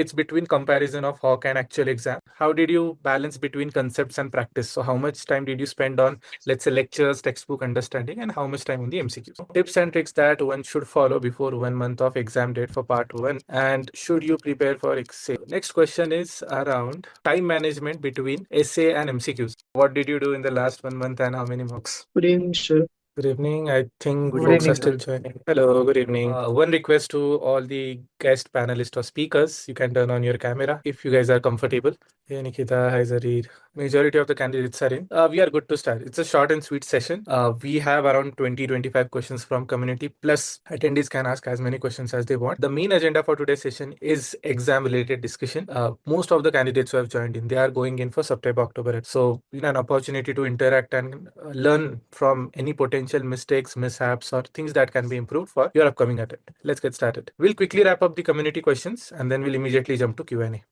It's between comparison of Hock and actual exam. How did you balance between concepts and practice? So how much time did you spend on, let's say, lectures, textbook understanding, and how much time on the MCQs? Tips and tricks that one should follow before 1 month of exam date for part 1. And should you prepare for essay? Next question is around time management between essay and MCQs. What did you do in the last 1 month and how many marks? Good evening, sir. Good evening. I think Good folks are evening, still joining. Hello, good evening. One request to all the guest panelists or speakers, you can turn on your camera if you guys are comfortable. Hey, Nikita, hi Zarir. Majority of the candidates are in. We are good to start. It's a short and sweet session. We have around 20-25 questions from community, plus attendees can ask as many questions as they want. The main agenda for today's session is exam related discussion. Most of the candidates who have joined in, they are going in for September, October. So an opportunity to interact and learn from any potential mistakes, mishaps, or things that can be improved for your upcoming attempt. Let's get started. We'll quickly wrap up the community questions and then we'll immediately jump to Q&A.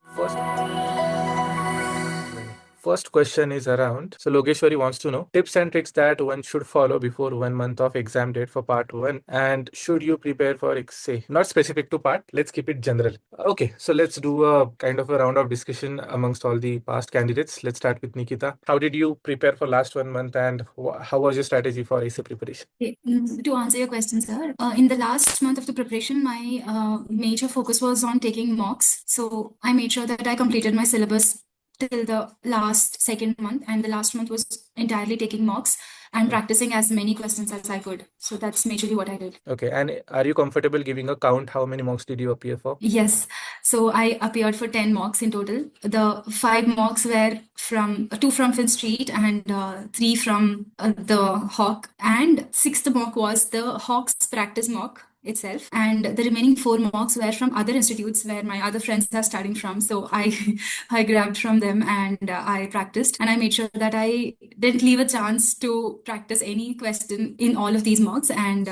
First question is around, so Logeshwari wants to know tips and tricks that one should follow before 1 month of exam date for part 1, and should you prepare for essay? Not specific to part, let's keep it general. Okay, so let's do a kind of a round of discussion amongst all the past candidates. Let's start with Nikita. How did you prepare for last 1 month and how was your strategy for essay preparation? To answer your question, sir, in the last month of the preparation, my major focus was on taking mocks. So I made sure that I completed my syllabus till the last second month, and the last month was entirely taking mocks and practicing as many questions as I could. So that's majorly what I did. Okay, and are you comfortable giving a count? How many mocks did you appear for? Yes, so I appeared for 10 mocks in total. The 5 mocks were from 2 from FinStreet and 3 from the Hock, and 6th mock was the Hock's practice mock itself, and the remaining 4 mocks were from other institutes where my other friends are studying from. So I grabbed from them and I practiced, and I made sure that I didn't leave a chance to practice any question in all of these mocks, and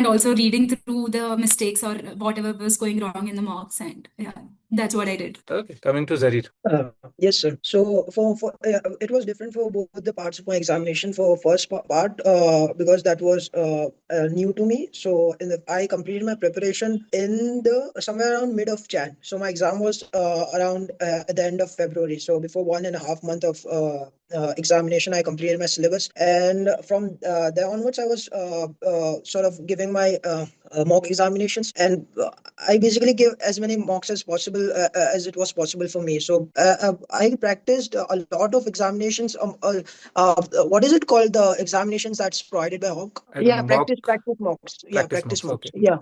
also reading through the mistakes or whatever was going wrong in the mocks, and yeah, that's what I did. Okay, coming to Zarir. Yes, sir. So for it was different for both the parts of my examination. For first part, because that was new to me. So I completed my preparation in the somewhere around mid of Jan. So my exam was around at the end of February. So before 1.5 months of examination, I completed my syllabus, and from there onwards, I was sort of giving my mock examinations, and I basically give as many mocks as possible as it was possible for me. So I practiced a lot of examinations. What is it called? The examinations that's provided by Hock? Yeah, practice mocks. Yeah, practice mocks. Okay. Yeah,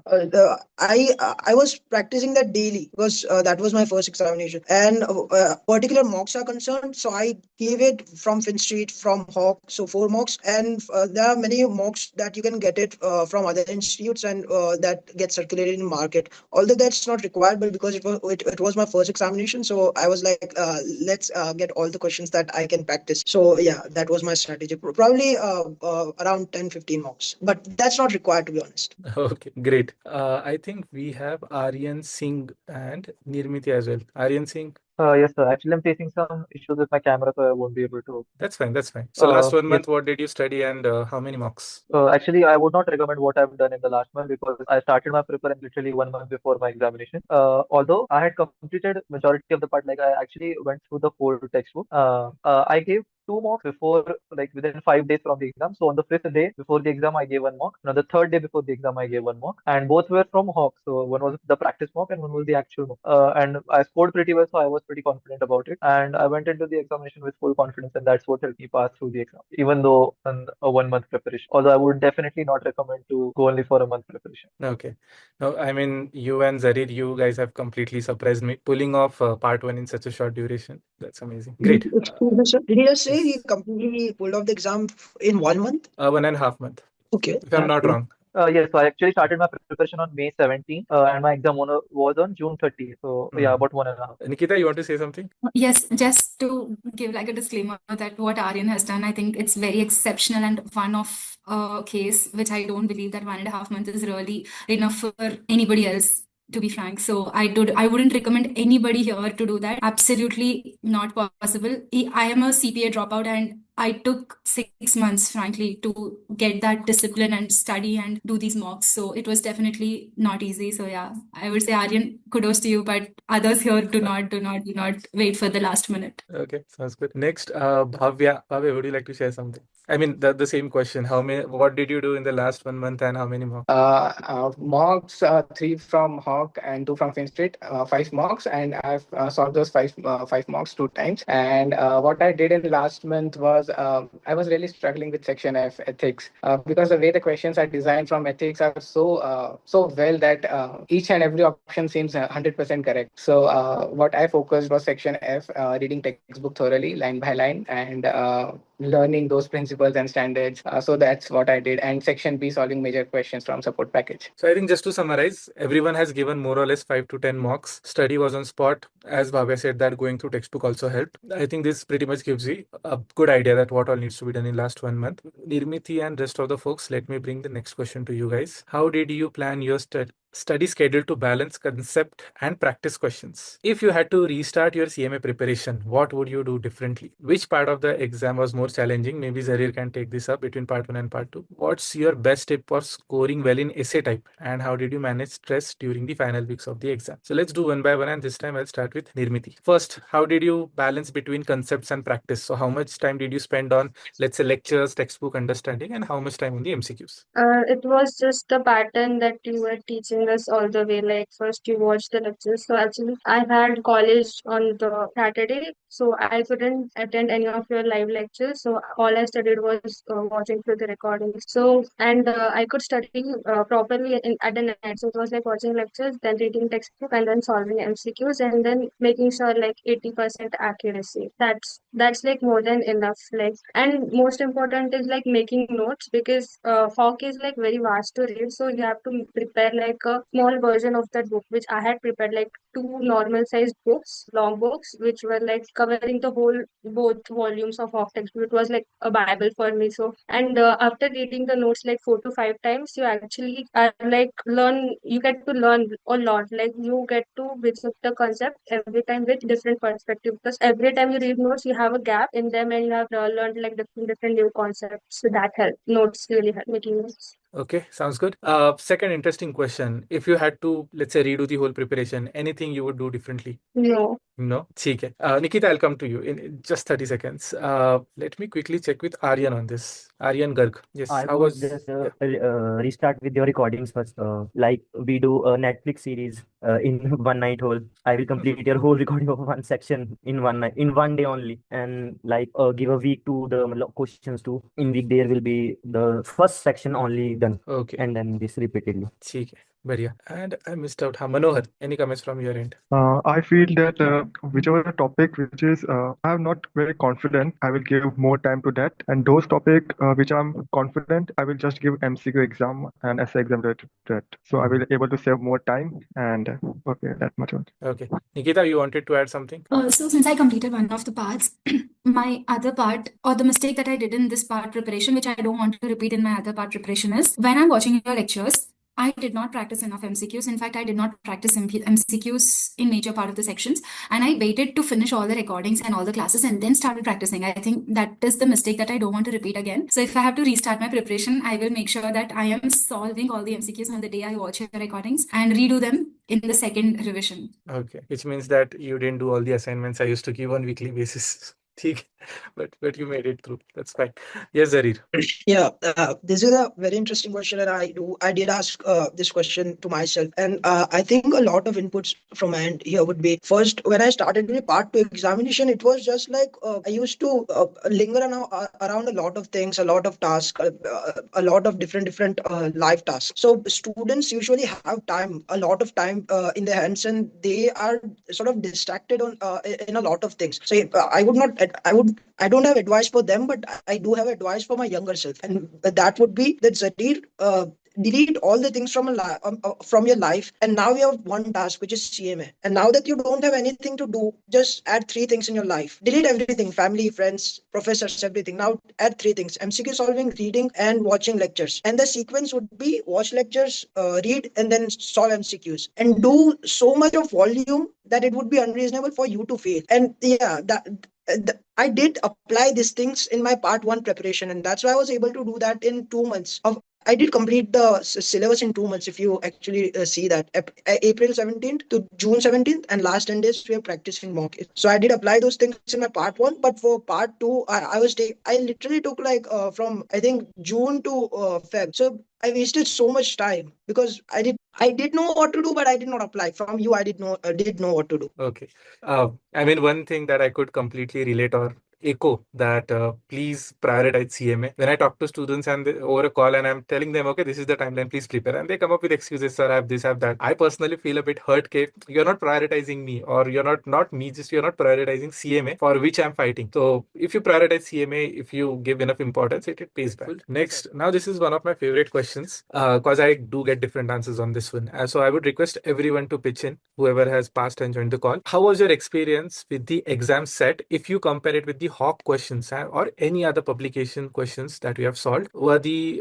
I was practicing that daily because that was my first examination, and particular mocks are concerned. So I gave it from FinStreet, from Hock, so 4 mocks, and there are many mocks that you can get it from other institutes, and that get circulated in the market. Although that's not required, but because it was my first examination, so I was like, let's get all the questions that I can practice. So yeah, that was my strategy. Probably around 10-15 mocks, but that's not required, to be honest. Okay, great. I think we have Aryan Singh and Nirmiti as well. Aryan Singh. Yes, sir. Actually, I'm facing some issues with my camera, so I won't be able to. That's fine. That's fine. So last 1 month, Yes. what did you study and how many mocks? Actually, I would not recommend what I've done in the last month because I started my preparing literally 1 month before my examination. Although I had completed majority of the part, like I actually went through the whole textbook. I gave 2 mocks before, like within 5 days from the exam. So on the 5th day before the exam, I gave 1 mock. And on the 3rd day before the exam, I gave 1 mock, and both were from Hock. So one was the practice mock and one was the actual mock. And I scored pretty well, so I was pretty confident about it. And I went into the examination with full confidence, and that's what helped me pass through the exam, even though in a 1 month preparation. Although I would definitely not recommend to go only for a month preparation. Okay. No, I mean, you and Zarir, you guys have completely surprised me, pulling off part 1 in such a short duration. That's amazing. Great. Excuse me, sir. Did you just say he completely pulled off the exam in 1 month? 1.5 months. Okay. If I'm not wrong. Yes, so I actually started my preparation on May 17th, and my exam was on June 30th. So yeah, about 1.5. Nikita, you want to say something? Yes, just to give like a disclaimer that what Aryan has done, I think it's very exceptional and one of a case which I don't believe that 1.5 months is really enough for anybody else, to be frank. So I wouldn't recommend anybody here to do that. Absolutely not possible. I am a CPA dropout, and I took 6 months, frankly, to get that discipline and study and do these mocks. So it was definitely not easy. So yeah, I would say Aryan, kudos to you, but others here do not wait for the last minute. Okay, sounds good. Next, Bhavya, would you like to share something? I mean, the same question. What did you do in the last 1 month and how many more? Mocks, three from Hock and two from FinStreet, 5 mocks, and I've solved those five mocks 2 times. And what I did in last month was I was really struggling with Section F ethics because the way the questions are designed from ethics are so well that each and every option seems 100% correct. So what I focused was Section F, reading textbook thoroughly, line by line, and learning those principles and standards. So that's what I did. And Section B, solving major questions from support package. So I think just to summarize, everyone has given more or less 5 to 10 mocks. Study was on spot. As Bhavya said, that going through textbook also helped. I think this pretty much gives you a good idea that what all needs to be done in last 1 month. Nirmiti and rest of the folks, let me bring the next question to you guys. How did you plan your study schedule to balance concept and practice questions? If you had to restart your CMA preparation, what would you do differently? Which part of the exam was more challenging? Maybe Zarir can take this up between part 1 and part 2. What's your best tip for scoring well in essay type? And how did you manage stress during the final weeks of the exam? So let's do one by one, and this time I'll start with Nirmiti. First, how did you balance between concepts and practice? So how much time did you spend on, let's say, lectures, textbook understanding, and how much time on the MCQs? It was just the pattern that you were teaching us all the way. Like first you watched the lectures. So actually I had college on the Saturday, so I couldn't attend any of your live lectures. So all I studied was watching through the recordings. So and I could study properly at the night. So it was like watching lectures, then reading textbook, and then solving MCQs, and then making sure like 80% accuracy. That's like more than enough. Like, and most important is like making notes, because Hawk is like very vast to read, so you have to prepare like a small version of that book, which I had prepared like two normal sized books, long books, which were like covering the whole both volumes of Hawk textbook. It was like a Bible for me. So, and after reading the notes like 4 to 5 times, you actually are like you get to learn a lot. Like you get to visit the concept every time with different perspective, because every time you read notes, you have a gap in them and you have learned like different new concepts. So that helped. Notes really help making notes. Okay, sounds good. Second interesting question. If you had to, let's say, redo the whole preparation, anything you would do differently? No. No? Okay. Nikita, I'll come to you in just 30 seconds. Let me quickly check with Aryan on this. Aryan Garg. Yes. I How would was? just Yeah. restart with your recordings first. Like we do a Netflix series in one night whole. I will complete your whole recording of one section in one night, in one day only, and like give a week to the questions too. In week there will be the first section only done, Okay. and then this repeatedly. Okay. बढ़िया. And I missed out. Manohar, any comments from your end? I feel that whichever topic which is I'm not very confident, I will give more time to that. And those topic which I'm confident, I will just give MCQ exam and essay exam related to that. So I will able to save more time and okay, that much only. Okay. Nikita, you wanted to add something? So since I completed one of the parts, my other part, or the mistake that I did in this part preparation, which I don't want to repeat in my other part preparation, is when I'm watching your lectures, I did not practice enough MCQs. In fact, I did not practice MCQs in major part of the sections, and I waited to finish all the recordings and all the classes and then started practicing. I think that is the mistake that I don't want to repeat again. So if I have to restart my preparation, I will make sure that I am solving all the MCQs on the day I watch your recordings and redo them in the second revision. Okay. Which means that you didn't do all the assignments I used to give on weekly basis. ठीक है, but you made it through. That's fine. Yes, Zarir. Yeah, this is a very interesting question, and I did ask this question to myself, and I think a lot of inputs from my end here would be, first, when I started with part 2 examination, it was just like I used to linger around a lot of things, a lot of tasks, a lot of different life tasks. So students usually have time, a lot of time in their hands, and they are sort of distracted on in a lot of things. So I don't have advice for them, but I do have advice for my younger self, and that would be that Zarir, delete all the things from your life, and now you have one task, which is CMA. And now that you don't have anything to do, just add 3 things in your life. Delete everything: family, friends, professors, everything. Now add 3 things: MCQ solving, reading, and watching lectures. And the sequence would be watch lectures, read, and then solve MCQs, and do so much of volume that it would be unreasonable for you to fail. And yeah, I did apply these things in my part 1 preparation, and that's why I was able to do that in 2 months. I did complete the syllabus in 2 months. If you actually see that, April 17th to June 17th, and last 10 days we are practicing mock. So I did apply those things in my part 1, but for part 2, I literally took like from I think June to Feb. So I wasted so much time because I did know what to do, but I did not apply. From you, I did know what to do. Okay. I mean, one thing that I could completely relate or echo that please prioritize CMA. When I talk to students and over a call and I'm telling them, okay, this is the timeline, please prepare. And they come up with excuses, sir, I have this, I have that. I personally feel a bit hurt, K. You're not prioritizing me, or you're not me, just you're not prioritizing CMA for which I'm fighting. So if you prioritize CMA, if you give enough importance, it pays back. Next, now this is one of my favorite questions because I do get different answers on this one. So I would request everyone to pitch in, whoever has passed and joined the call. How was your experience with the exam set if you compare it with the Hock questions or any other publication questions that we have solved? Were the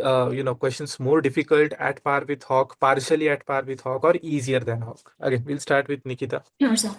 questions more difficult at par with Hock, partially at par with Hock, or easier than Hock? Okay, we'll start with Nikita. Sure, sir.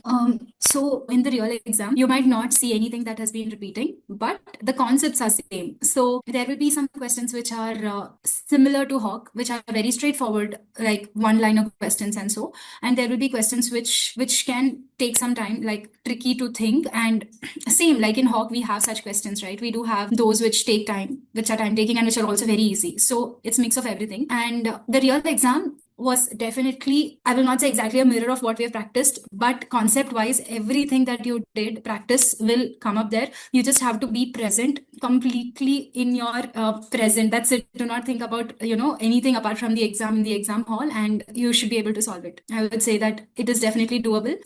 So in the real exam, you might not see anything that has been repeating, but the concepts are same. So there will be some questions which are similar to Hock, which are very straightforward, like one line of questions and so. And there will be questions which can take some time, like tricky to think. And same, like in Hock, we have such questions, right? We do have those which take time, which are time taking and which are also very easy. So it's mix of everything. And the real exam was definitely, I will not say exactly a mirror of what we have practiced, but concept wise, everything that you did practice will come up there. You just have to be present, completely in your present. That's it. Do not think about, anything apart from the exam in the exam hall, and you should be able to solve it. I would say that it is definitely doable.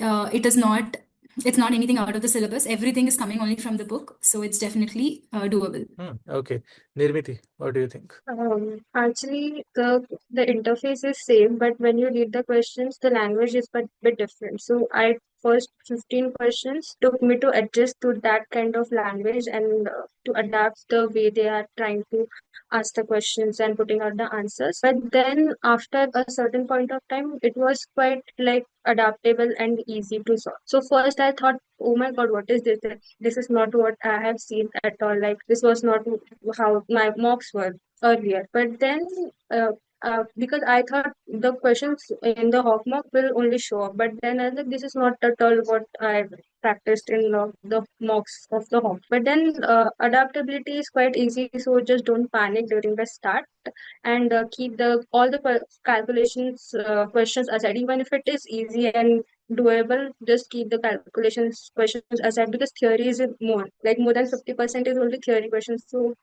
It's not anything out of the syllabus. Everything is coming only from the book. So it's definitely doable. Okay. Nirmiti, what do you think? Actually, the interface is same, but when you read the questions, the language is a bit different. So I first 15 questions took me to adjust to that kind of language and to adapt the way they are trying to ask the questions and putting out the answers. But then after a certain point of time, it was quite like adaptable and easy to solve. So first I thought, oh my God, what is this? This is not what I have seen at all. Like this was not how my mocks were earlier. But then because I thought the questions in the Hock mock will only show up, but then I was like, this is not at all what I practiced in the mocks of the Hock. But then adaptability is quite easy, so just don't panic during the start and keep all the calculations questions aside. Even if it is easy and doable, just keep the calculations questions aside because theory is more than 50% is only theory questions. So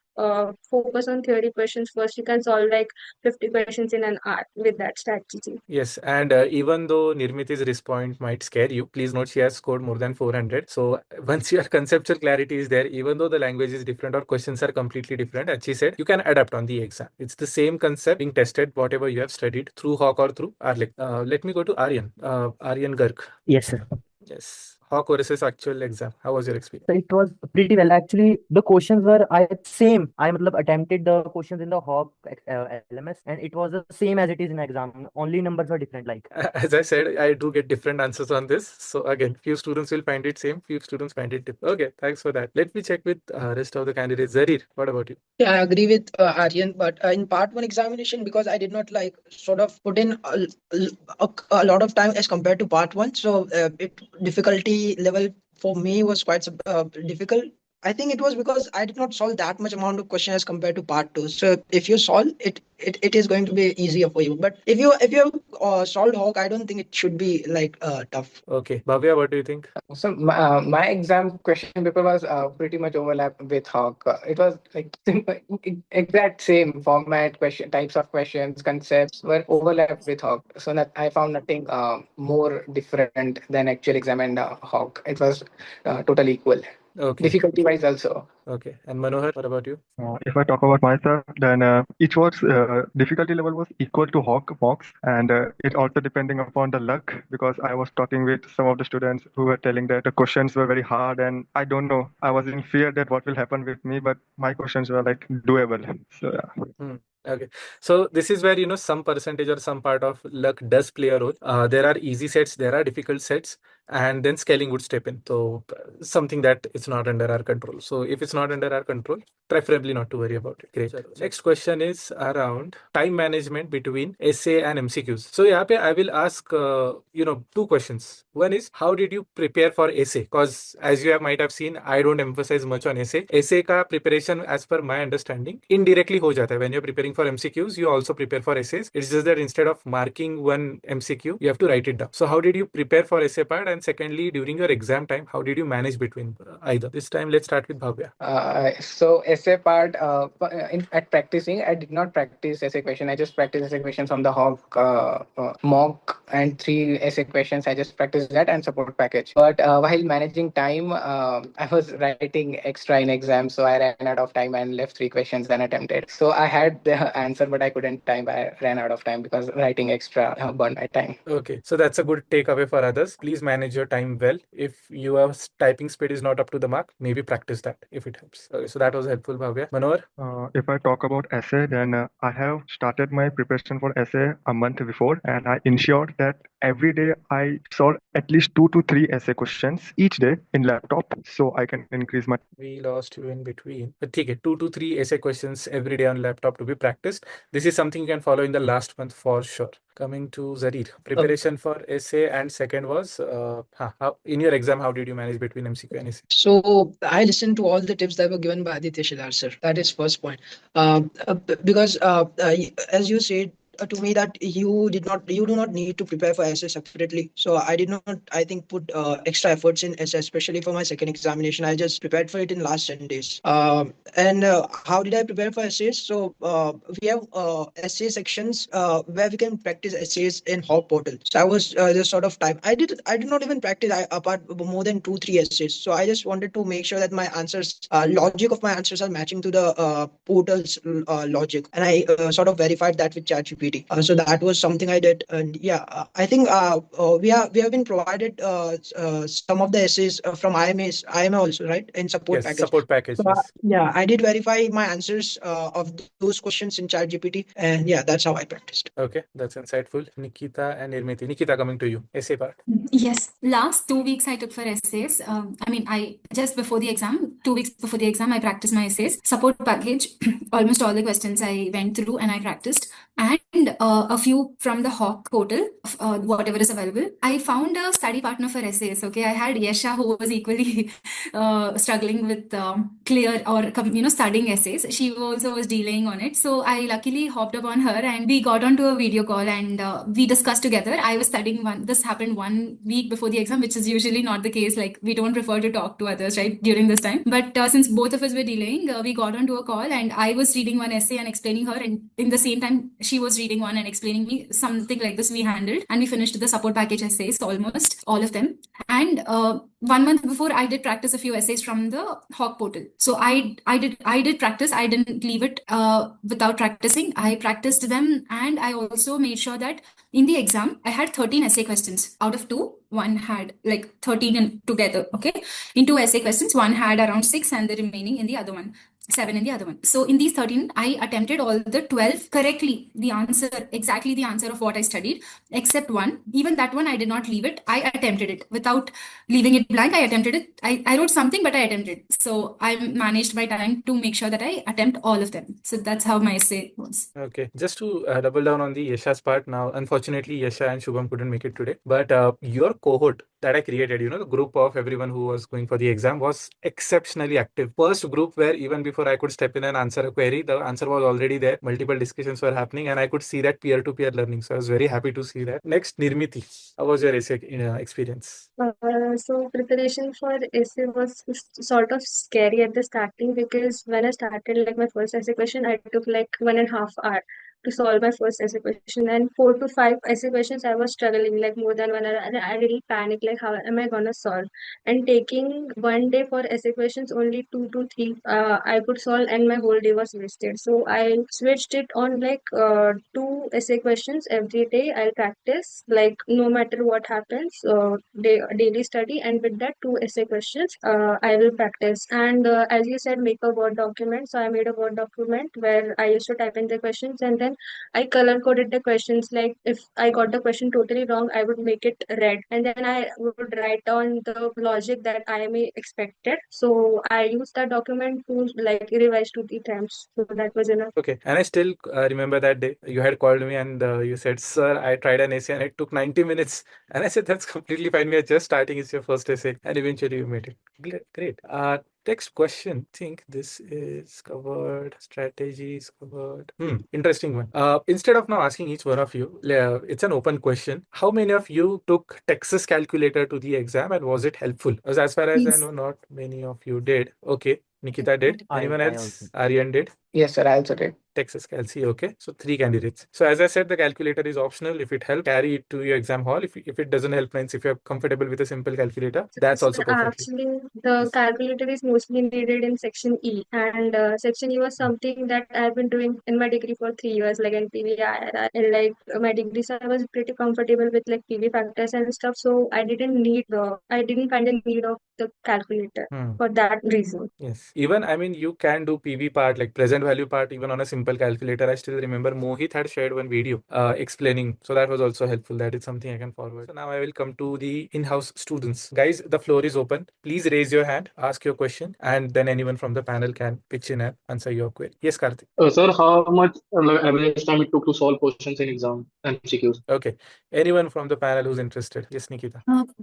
focus on theory questions first. You can solve like 50 questions in an hour with that strategy. Yes, and even though Nirmiti's response might scare you, please note she has scored more than 400. So once your conceptual clarity is there, even though the language is different or questions are completely different, as she said, you can adapt on the exam. It's the same concept being tested, whatever you have studied through Hock or through Arlic. Let me go to Aryan. Aryan Garg. Yes, sir. Yes. Hock versus actual exam. How was your experience? So it was pretty well. Actually, the questions were same. I attempted the questions in the Hock LMS, and it was the same as it is in exam. Only numbers were different. Like as I said, I do get different answers on this. So again, few students will find it same, few students find it different. Okay, thanks for that. Let me check with rest of the candidates. Zarir, what about you? Yeah, I agree with Aryan, but in part 1 examination, because I did not like sort of put in a lot of time as compared to part 1, so difficulty level for me was quite difficult. I think it was because I did not solve that much amount of questions as compared to part 2. So if you solve it, it is going to be easier for you. But if you solved Hock, I don't think it should be like tough. Okay, Bhavya, what do you think? So my exam question paper was pretty much overlap with Hock. It was like simple, exact same format, question types of questions, concepts were overlapped with Hock. So that I found nothing more different than actual exam and Hock. It was totally equal. Okay. Difficulty wise also. Okay. And Manohar, what about you? If I talk about myself, then each was difficulty level was equal to Hock mocks, and it also depending upon the luck, because I was talking with some of the students who were telling that the questions were very hard, and I don't know, I was in fear that what will happen with me, but my questions were like doable. So yeah. Okay, so this is where some percentage or some part of luck does play a role. There are easy sets, there are difficult sets, and then scaling would step in. So something that is not under our control. So if it's not under our control, preferably not to worry about it. Great. Next question is around time management between essay and MCQs. So यहाँ पे I will ask two questions. One is, how did you prepare for essay? Because as you might have seen, I don't emphasize much on essay. Essay का preparation, as per my understanding, indirectly हो जाता है. When you're preparing for MCQs, you also prepare for essays. It's just that instead of marking one MCQ, you have to write it down. So how did you prepare for essay part? And secondly, during your exam time, how did you manage between either? This time, let's start with Bhavya. So essay part, at practicing, I did not practice essay question. I just practiced essay question from the Hock mock, and 3 essay questions. I just practiced that and support package. But while managing time, I was writing extra in exam, so I ran out of time and left 3 questions unattempted. So I had the answer, but I couldn't time. I ran out of time because writing extra burned my time. Okay, so that's a good takeaway for others. Please manage your time well. If your typing speed is not up to the mark, maybe practice that if it helps. Okay, so that was helpful, Bhavya. Manohar? If I talk about essay, then I have started my preparation for essay a month before, and I ensured that every day I solve at least 2 to 3 essay questions each day in laptop, so I can increase my. We lost you in between. But take it, 2 to 3 essay questions every day on laptop to be practiced. This is something you can follow in the last month for sure. Coming to Zarir, preparation for essay, and second was how, in your exam, how did you manage between MCQ and essay? So I listened to all the tips that were given by Aditya Shelar, sir. That is first point. Because as you said to me that you do not need to prepare for essay separately. So I did not, I think, put extra efforts in essay, especially for my second examination. I just prepared for it in last 10 days. And how did I prepare for essays? So we have essay sections where we can practice essays in Hock portal. So I was just sort of time. I did not even practice apart more than 2-3 essays. So I just wanted to make sure that my answers, logic of my answers are matching to the portal's logic, and I sort of verified that with ChatGPT. So that was something I did, and I think we have been provided some of the essays from IMA also, right, in support package. Support package. So, I did verify my answers of those questions in ChatGPT, and that's how I practiced. Okay, that's insightful. Nikita and Nirmiti. Nikita, coming to you. Essay part. Yes, last 2 weeks I took for essays. I just before the exam, 2 weeks before the exam, I practiced my essays. Support package, almost all the questions I went through and I practiced, and a few from the Hock portal, whatever is available. I found a study partner for essays. Okay, I had Yesha, who was equally struggling with clear or studying essays. She also was delaying on it, so I luckily hopped up on her and we got onto a video call and we discussed together. I was studying this happened 1 week before the exam, which is usually not the case. Like, we don't prefer to talk to others, right, during this time. But since both of us were delaying, we got onto a call and I was reading one essay and explaining her, and in the same time she was reading one and explaining me. Something like this we handled, and we finished the support package essays, almost all of them. And 1 month before, I did practice a few essays from the Hock portal. So I did practice. I didn't leave it without practicing. I practiced them, and I also made sure that in the exam I had 13 essay questions. Out of 2, one had like 13 together. Okay, in 2 essay questions, one had around 6, and the remaining in the other one, 7 in the other one. So in these 13, I attempted all the 12 correctly. Exactly the answer of what I studied, except one. Even that one, I did not leave it. I attempted it without leaving it blank. I attempted it. I wrote something, but I attempted. So I managed my time to make sure that I attempt all of them. So that's how my essay was. Okay, just to double down on the Yesha's part now. Unfortunately, Yesha and Shubham couldn't make it today. But your cohort that I created, the group of everyone who was going for the exam was exceptionally active. First group where even before I could step in and answer a query, the answer was already there. Multiple discussions were happening, and I could see that peer-to-peer learning. So I was very happy to see that. Next, Nirmiti, how was your essay experience? So preparation for essay was sort of scary at the starting, because when I started like my first essay question, I took like 1.5 hours to solve my first essay question, and 4 to 5 essay questions I was struggling like more than 1 hour, and I really panicked like, how am I gonna solve? And taking 1 day for essay questions, only 2 to 3 I could solve, and my whole day was wasted. So I switched it on like 2 essay questions every day. I'll practice like no matter what happens, daily study, and with that 2 essay questions I will practice. And as you said, make a Word document. So I made a Word document where I used to type in the questions, and then time, I color coded the questions. Like if I got the question totally wrong, I would make it red, and then I would write down the logic that IMA expected. So I used that document to like revise 2 3 times. So that was enough. Okay. And I still remember that day you had called me and you said, "Sir, I tried an essay and it took 90 minutes." And I said, "That's completely fine. We are just starting. It's your first essay." And eventually you made it. Great. Next question. I think this is covered. Strategies covered. Interesting one. Instead of now asking each one of you, it's an open question. How many of you took Texas calculator to the exam and was it helpful? Because as far as I Yes. know, not many of you did. Okay. Nikita did. Anyone I else? also. Aryan did. Yes, sir. I also did. Texas Calci, okay. So 3 candidates. So as I said, the calculator is optional. If it helps, carry it to your exam hall. If it doesn't help, means if you're comfortable with a simple calculator, that's also perfectly. Actually, the Yes. calculator is mostly needed in section E, and section E was something that I've been doing in my degree for 3 years, like in PV, IRR, and like my degree. So I was pretty comfortable with like PV factors and stuff. So I didn't find the need of the calculator for that reason. Yes. Even, I mean, you can do PV part, like present value part, even on a simple calculator. I still remember Mohit had shared one video explaining. So that was also helpful. That is something I can forward. So now I will come to the in-house students. Guys, the floor is open. Please raise your hand, ask your question, and then anyone from the panel can pitch in and answer your query. Yes, Karthik. Sir, how much average time it took to solve questions in exam MCQs? Okay. Anyone from the panel who's interested? Yes, Nikita.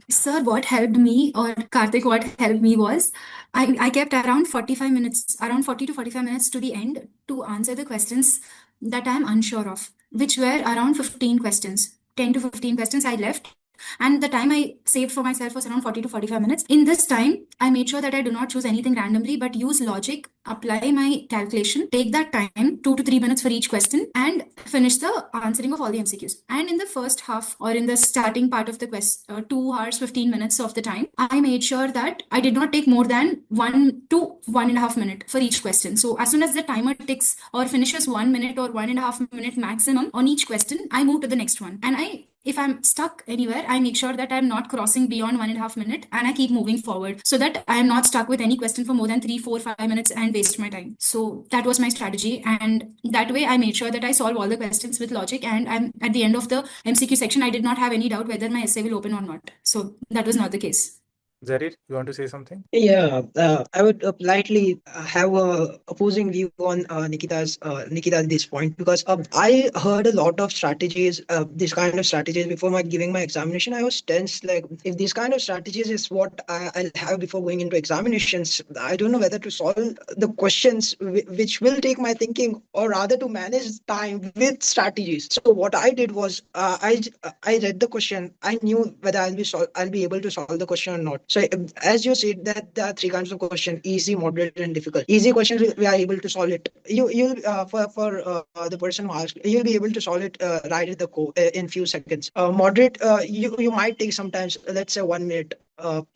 Sir, what helped me, or Karthik, what helped me was I kept around 45 minutes, around 40 to 45 minutes to the end to answer the questions that I'm unsure of, which were around 15 questions. 10 to 15 questions I left. And the time I saved for myself was around 40 to 45 minutes. In this time, I made sure that I do not choose anything randomly, but use logic, apply my calculation, take that time, 2 to 3 minutes for each question, and finish the answering of all the MCQs. And in the first half or in the starting part of the 2 hours, 15 minutes of the time, I made sure that I did not take more than 1 to 1.5 minutes for each question. So as soon as the timer ticks or finishes 1 minute or 1.5 minute maximum on each question, I move to the next one. And if I'm stuck anywhere, I make sure that I'm not crossing beyond 1.5 minutes and I keep moving forward so that I'm not stuck with any question for more than 3, 4, 5 minutes and waste my time. So that was my strategy. And that way I made sure that I solve all the questions with logic. And I'm at the end of the MCQ section, I did not have any doubt whether my essay will open or not. So that was not the case. Zarir, you want to say something? Yeah, I would politely have a opposing view on Nikita's at this point, because I heard a lot of strategies, this kind of strategies before giving my examination. I was tense, like if these kind of strategies is what I'll have before going into examinations, I don't know whether to solve the questions which will take my thinking, or rather to manage time with strategies. So what I did was I read the question. I knew whether I'll be able to solve the question or not. So as you said, that there are 3 kinds of question: easy, moderate, and difficult. Easy questions, we are able to solve it. You'll for the person who asked, you'll be able to solve it right at the in few seconds. Moderate, you might take sometimes, let's say 1 minute.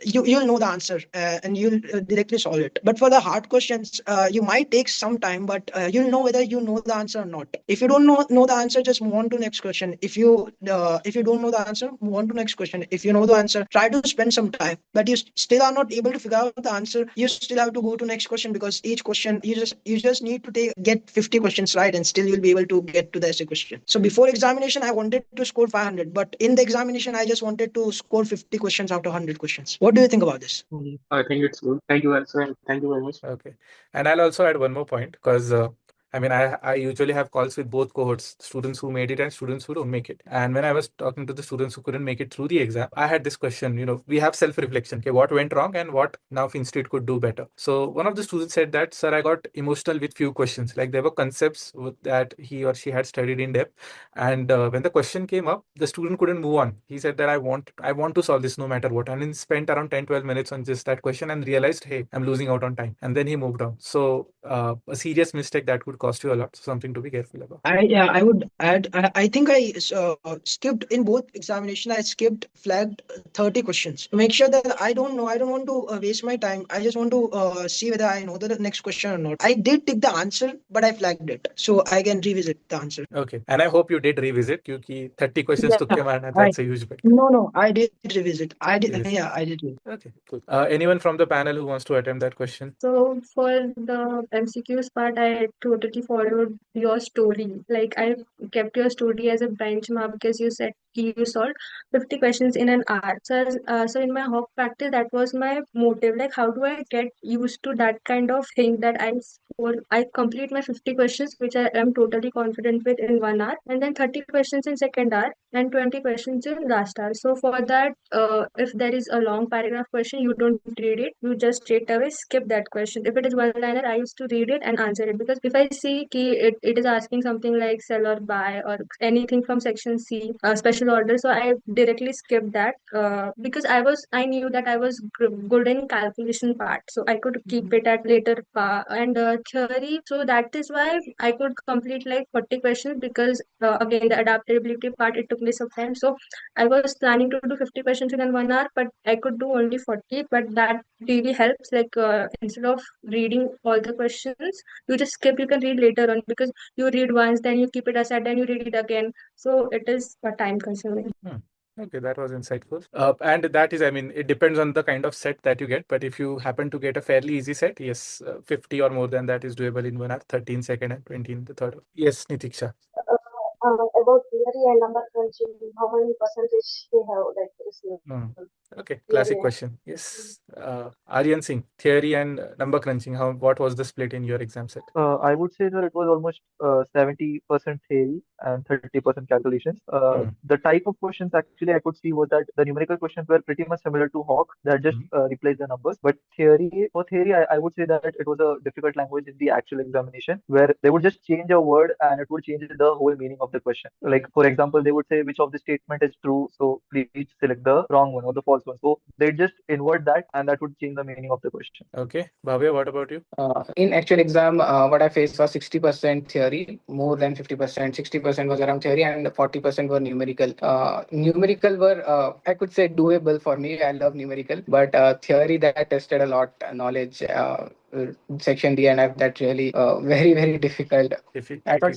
You'll know the answer and you'll directly solve it. But for the hard questions, you might take some time, but you'll know whether you know the answer or not. If you don't know the answer, just move on to next question. If you don't know the answer, move on to next question. If you know the answer, try to spend some time. But you still are not able to figure out the answer, you still have to go to next question, because each question you just need to get 50 questions right, and still you'll be able to get to the essay question. So before examination, I wanted to score 500, but in the examination, I just wanted to score 50 questions out of 100 questions. What do you think about this? I think it's good. Thank you, sir. Thank you very much. Okay. And I'll also add one more point, because I mean, I usually have calls with both cohorts, students who made it and students who don't make it. And when I was talking to the students who couldn't make it through the exam, I had this question, we have self-reflection. Okay, what went wrong and what now FinStreet could do better? So one of the students said that, "Sir, I got emotional with few questions. Like there were concepts that he or she had studied in depth. And when the question came up, the student couldn't move on. He said that I want to solve this no matter what." And then spent around 10, 12 minutes on just that question and realized, hey, I'm losing out on time. And then he moved on. So a serious mistake that could cost you a lot. So something to be careful about. I would add, I think I skipped in both examination. I flagged 30 questions to make sure that I don't want to waste my time. I just want to see whether I know the next question or not. I did take the answer, but I flagged it so I can revisit the answer. Okay. And I hope you did revisit, because 30 questions took him, and that's a huge bit. No, I did revisit. I did. Revisit. Yeah, I did. Okay, cool. Anyone from the panel who wants to attempt that question? So for the MCQs part, I totally followed your story. Like I kept your story as a benchmark because you said you solved 50 questions in an hour. So in my Hock practice, that was my motive. Like, how do I get used to that kind of thing that I complete my 50 questions, which I am totally confident with in 1 hour, and then 30 questions in second hour and 20 questions in last hour. So for that, if there is a long paragraph question, you don't read it. You just straight away skip that question. If it is one liner, I used to read it and answer it, because if I see it is asking something like sell or buy or anything from section C, special order, so I directly skipped that because I knew that I was good in calculation part, so I could keep it at later and theory. So that is why I could complete like 40 questions, because again, the adaptability part, it took me some time. So I was planning to do 50 questions in 1 hour, but I could do only 40. But that really helps. Like instead of reading all the questions, you just skip. You can read later on, because you read once, then you keep it aside, then you read it again. So it is time consuming. Okay, that was insightful. And that is, I mean, it depends on the kind of set that you get. But if you happen to get a fairly easy set, yes, 50 or more than that is doable in 1 hour, 13 second and 20 in the third one. Yes, Nitiksha. About theory and number crunching, how many percentage they have like received? Okay, classic question. Yes. Aryan Singh, theory and number crunching. What was the split in your exam set? I would say that it was almost 70% theory and 30% calculations. The type of questions actually I could see was that the numerical questions were pretty much similar to Hock, that just replaced the numbers. But for theory, I would say that it was a difficult language in the actual examination, where they would just change a word and it would change the whole meaning of the question. Like, for example, they would say which of the statement is true, so please select the wrong one or the false one. So they just invert that and that would change the meaning of the question. Okay. Bhavya, what about you? In actual exam, what I faced was 60% theory, more than 50%. 60% was around theory and 40% were numerical. Numerical were, I could say, doable for me. I love numerical, but theory that tested a lot knowledge. Section D and F, that really very, very difficult. I thought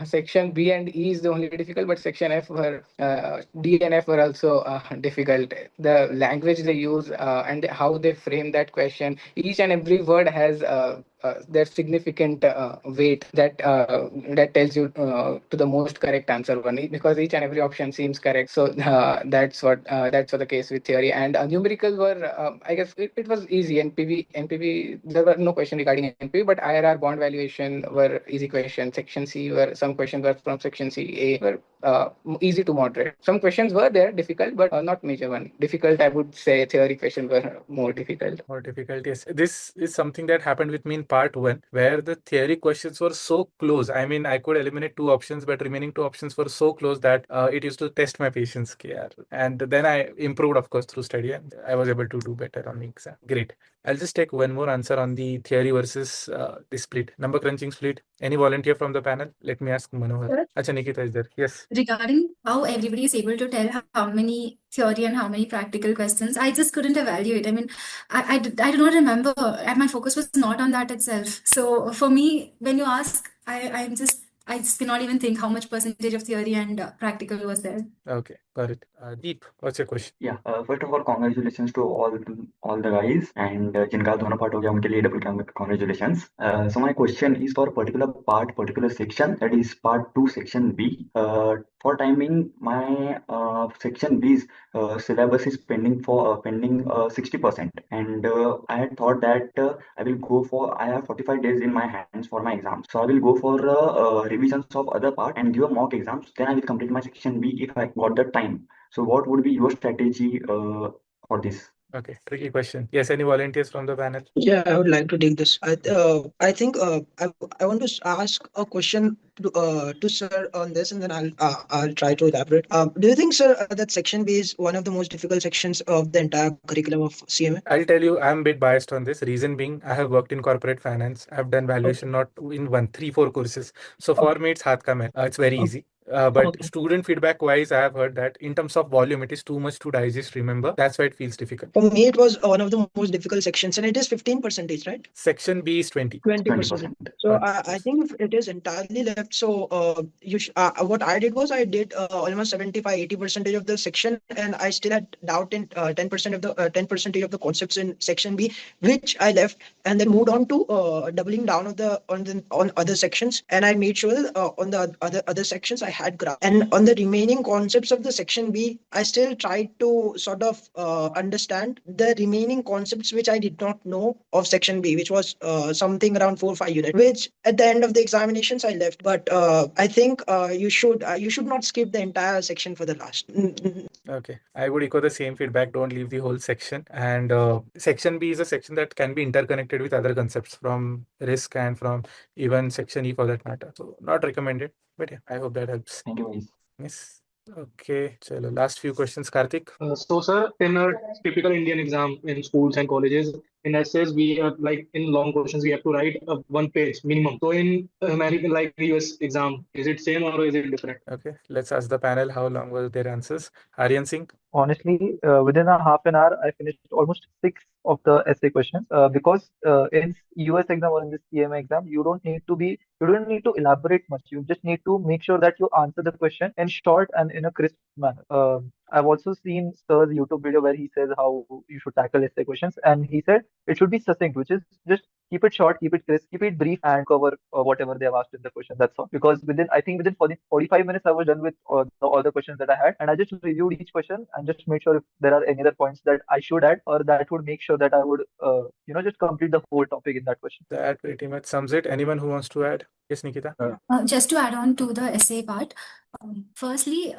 section B and E is the only difficult, but section F were D and F were also difficult. The language they use and how they frame that question, each and every word has their significant weight that tells you to the most correct answer one, because each and every option seems correct. So that's what the case with theory. And numerical were I guess it was easy. NPV there were no question regarding NPV, but IRR, bond valuation were easy questions. Section C were some questions were from section C A were easy to moderate. Some questions were there difficult, but not major one. Difficult, I would say theory questions were more difficult. More difficult, yes. This is something that happened with me in part 1, where the theory questions were so close. I mean, I could eliminate 2 options, but remaining 2 options were so close that it used to test my patience. And then I improved, of course, through study, and I was able to do better on the exam. Great. I'll just take one more answer on the theory versus the split, number crunching split. Any volunteer from the panel? Let me ask Manohar. Acha, Nikita is there. Yes. Regarding how everybody is able to tell how many theory and how many practical questions, I just couldn't evaluate. I mean, I do not remember, and my focus was not on that itself. So for me, when you ask, I just cannot even think how much percentage of theory and practical was there. Okay, got it. Deep, what's your question? Yeah, first of all, congratulations to all the guys, and जिनका दोनों part हो गया उनके लिए double congratulations. So my question is for particular part, particular section, that is part 2, section B. For timing, my section B's syllabus is pending 60%, and I had thought that I have 45 days in my hands for my exam, so I will go for revisions of other part and give a mock exams. Then I will complete my section B if I got the time. So what would be your strategy for this? Okay, tricky question. Yes, any volunteers from the panel? Yeah, I would like to take this. I think I want to ask a question to sir on this, and then I'll try to elaborate. Do you think, sir, that section B is one of the most difficult sections of the entire curriculum of CMA? I'll tell you, I'm a bit biased on this. Reason being, I have worked in corporate finance. I've done valuation not in 1, 3, 4 courses. So for me, it's haath ka main. It's very easy. But Okay. student feedback wise, I have heard that in terms of volume, it is too much to digest, remember. That's why it feels difficult. For me, it was one of the most difficult sections, and it is 15%, right? Section B is 20. 20%. 20%. So Okay. I think it is entirely left. So what I did was I did almost 75-80% of the section, and I still had doubt in 10% of the 10% of the concepts in section B, which I left and then moved on to doubling down on other sections. And I made sure on the other sections I had graph. And on the remaining concepts of the section B, I still tried to sort of understand the remaining concepts which I did not know of section B, which was something around 4 or 5 units, which at the end of the examinations I left. But I think you should not skip the entire section for the last. Okay, I would echo the same feedback. Don't leave the whole section. And section B is a section that can be interconnected with other concepts from risk and from even section E for that matter. So not recommended, but yeah, I hope that helps. Thank you, guys. Yes. Okay, chalo, last few questions, Karthik. So, sir, in a typical Indian exam in schools and colleges, in essays, we have like in long questions, we have to write a 1 page minimum. So, in American, like US exam, is it same or is it different? Okay, let's ask the panel how long were their answers. Aryan Singh. Honestly, within a half an hour, I finished almost 6 of the essay questions. Because in US exam or in the CMA exam, you don't need to elaborate much. You just need to make sure that you answer the question in short and in a crisp manner. I've also seen Sir's YouTube video where he says how you should tackle essay questions, and he said it should be succinct, which is just keep it short, keep it crisp, keep it brief, and cover whatever they have asked in the question. That's all. Because within 45 minutes, I was done with all the questions that I had, and I just reviewed each question and just made sure if there are any other points that I should add or that would make sure that I would just complete the whole topic in that question. That pretty much sums it. Anyone who wants to add? Yes, Nikita. Just to add on to the essay part, firstly,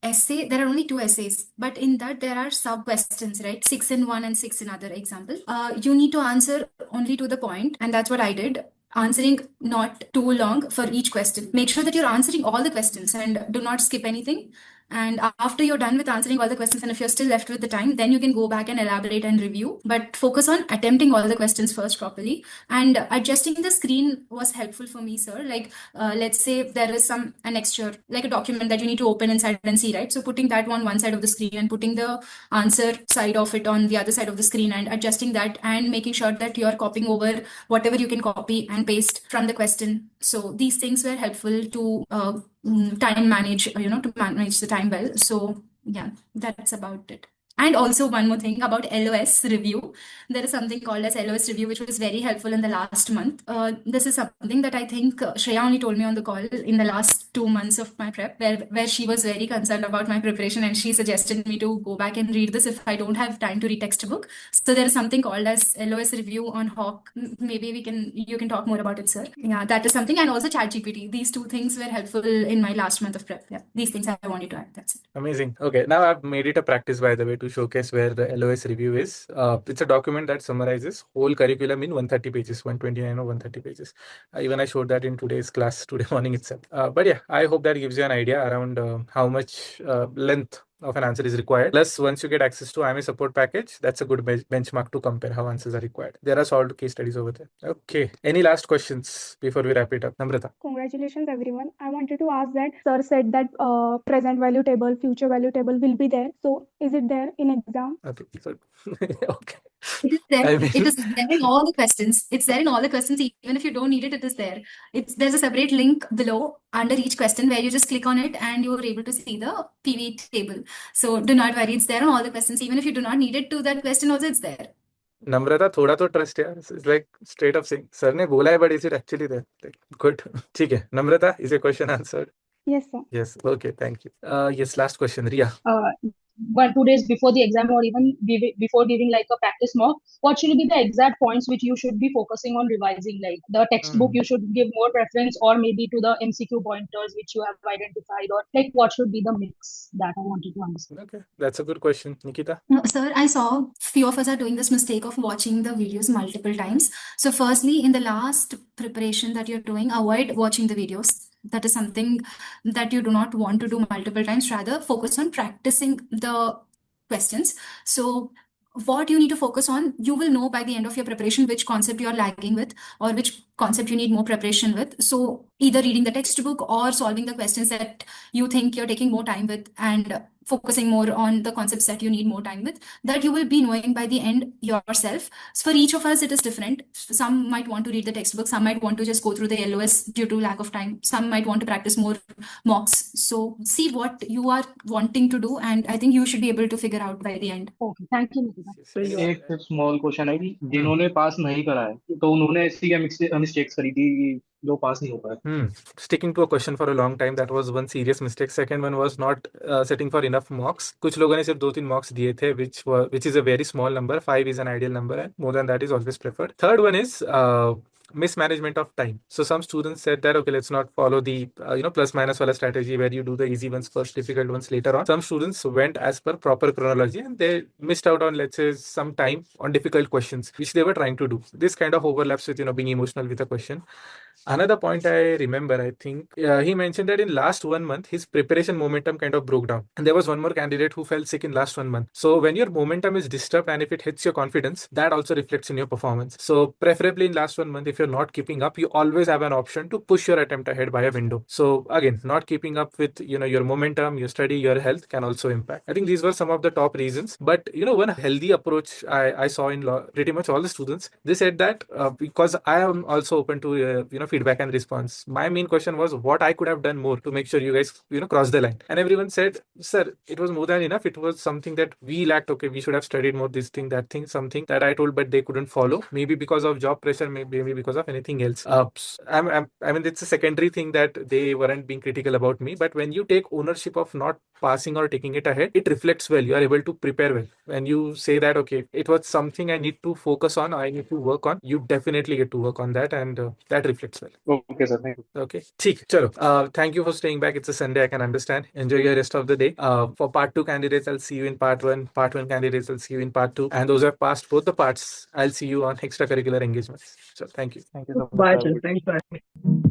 essay, there are only 2 essays, but in that there are sub questions, right? 6 in one and 6 in other example. You need to answer only to the point, and that's what I did. Answering not too long for each question. Make sure that you're answering all the questions and do not skip anything. And after you're done with answering all the questions, and if you're still left with the time, then you can go back and elaborate and review. But focus on attempting all the questions first properly. And adjusting the screen was helpful for me, sir. Like, let's say there is an extra, like a document that you need to open inside and see, right? So putting that on one side of the screen and putting the answer side of it on the other side of the screen and adjusting that and making sure that you're copying over whatever you can copy and paste from the question. So these things were helpful to time manage, to manage the time well. So yeah, that's about it. And also one more thing about LOS review. There is something called as LOS review, which was very helpful in the last month. This is something that I think Shreya only told me on the call in the last 2 months of my prep, where she was very concerned about my preparation and she suggested me to go back and read this if I don't have time to read textbook. So there is something called as LOS review on Hock. Maybe you can talk more about it, sir. Yeah, that is something. And also ChatGPT. These 2 things were helpful in my last month of prep. Yeah, these things I wanted to add. That's it. Amazing. Okay, now I've made it a practice, by the way, to showcase where the LOS review is. It's a document that summarizes whole curriculum in 130 pages, 129 or 130 pages. Even I showed that in today's class, today morning itself. But yeah, I hope that gives you an idea around how much length of an answer is required. Plus, once you get access to IMA support package, that's a good benchmark to compare how answers are required. There are solved case studies over there. Okay. Any last questions before we wrap it up? Namrata. Congratulations, everyone. I wanted to ask that sir said that present value table, future value table will be there. So is it there in exam? Okay. So, okay. It is there. I mean, It is there in all the questions. It's there in all the questions. Even if you don't need it, it is there. There's a separate link below under each question where you just click on it and you're able to see the PV table. So do not worry. It's there on all the questions. Even if you do not need it to that question also, it's there. Namrata, थोड़ा तो trust यार. It's like straight up saying, sir ने बोला है, but is it actually there? Like, good. ठीक है. Namrata, is your question answered? Yes, sir. Yes. Okay. Thank you. Yes. Last question, Ria. 1-2 days before the exam or even before giving like a practice mock, what should be the exact points which you should be focusing on revising? Like the textbook, you should give more preference, or maybe to the MCQ pointers which you have identified, or like what should be the mix that I wanted to understand. Okay, that's a good question. Nikita? No, sir, I saw few of us are doing this mistake of watching the videos multiple times. So firstly, in the last preparation that you're doing, avoid watching the videos. That is something that you do not want to do multiple times. Rather, focus on practicing the questions. So what you need to focus on, you will know by the end of your preparation which concept you are lagging with or which concept you need more preparation with. So either reading the textbook or solving the questions that you think you're taking more time with, and focusing more on the concepts that you need more time with, that you will be knowing by the end yourself. So for each of us, it is different. Some might want to read the textbook, some might want to just go through the LOS due to lack of time, some might want to practice more mocks. So see what you are wanting to do, and I think you should be able to figure out by the end. Okay, thank you, Nikita. एक small question है कि जिन्होंने पास नहीं करा है तो उन्होंने ऐसी क्या मिस्टेक्स करी थी कि जो पास नहीं हो पाए? Sticking to a question for a long time, that was one serious mistake. Second one was not setting for enough mocks. कुछ लोगों ने सिर्फ 2-3 mocks दिए थे, which is a very small number. 5 is an ideal number, and more than that is always preferred. Third one is mismanagement of time. So some students said that, okay, let's not follow the plus minus wala strategy where you do the easy ones first, difficult ones later on. Some students went as per proper chronology and they missed out on, let's say, some time on difficult questions which they were trying to do. This kind of overlaps with being emotional with a question. Another point I remember, I think he mentioned that in last 1 month his preparation momentum kind of broke down, and there was one more candidate who fell sick in last 1 month. So when your momentum is disturbed and if it hits your confidence, that also reflects in your performance. So preferably in last 1 month, if you're not keeping up, you always have an option to push your attempt ahead by a window. So again, not keeping up with your momentum, your study, your health can also impact. I think these were some of the top reasons. But one healthy approach I saw in pretty much all the students, they said that because I am also open to feedback and response. My main question was what I could have done more to make sure you guys cross the line. And everyone said, sir, it was more than enough. It was something that we lacked. Okay, we should have studied more this thing, that thing, something that I told, but they couldn't follow. Maybe because of job pressure, maybe because of anything else. I mean, it's a secondary thing that they weren't being critical about me. But when you take ownership of not passing or taking it ahead, it reflects well. You are able to prepare well. When you say that, okay, it was something I need to focus on, I need to work on, you definitely get to work on that, and that reflects well. Okay, sir. Thank you. Okay. ठीक, chalo. Thank you for staying back. It's a Sunday. I can understand. Enjoy your rest of the day. For part 2 candidates, I'll see you in part 1. Part 1 candidates, I'll see you in part 2. And those who have passed both the parts, I'll see you on extracurricular engagements. So thank you. Thank you so much. Bye, Have a sir. good Thanks. Bye.